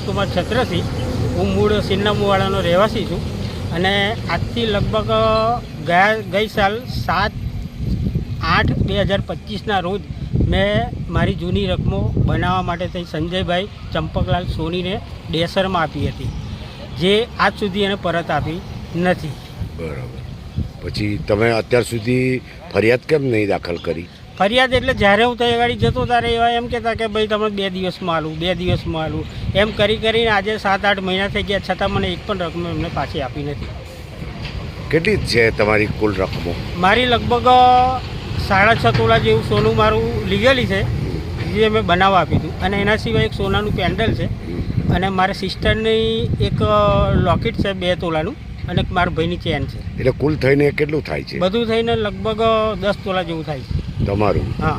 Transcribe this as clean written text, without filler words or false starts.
રાજકુમાર છત્રસિંહ. હું મૂળ સિન્નામુવાડાનો રહેવાસી છું અને આજથી લગભગ ગઈ સાલ 7/8/2025ના રોજ મેં મારી જૂની રકમો બનાવવા માટે થઈ સંજયભાઈ ચંપકલાલ સોનીને ડેસરમાં આપી હતી, જે આજ સુધી એને પરત આપી નથી. બરાબર. પછી તમે અત્યાર સુધી ફરિયાદ કેમ નહીં દાખલ કરી? ફરિયાદ એટલે જ્યારે હું ત્યાં ગાડી જતો ત્યારે એવા એમ કહેતા કે ભાઈ તમે 2 દિવસમાં આલું, 2 દિવસમાં આલું, એમ કરીને આજે 7-8 મહિના થઈ ગયા, છતાં મને એક પણ રકમ એમને પાછી આપી નથી. કેટલી છે તમારી કુલ રકમો? મારી લગભગ 6.5 તોલા જેવું સોનું મારું લીગલી છે, જે મેં બનાવવા આપ્યું હતું. અને એના સિવાય એક સોનાનું પેન્ડલ છે અને મારા સિસ્ટરની એક લોકેટ છે 2 તોલાનું અને મારા ભાઈની ચેન છે. એટલે કુલ થઈને કેટલું થાય છે? બધું થઈને લગભગ 10 તોલા જેવું થાય છે તમારું? હા.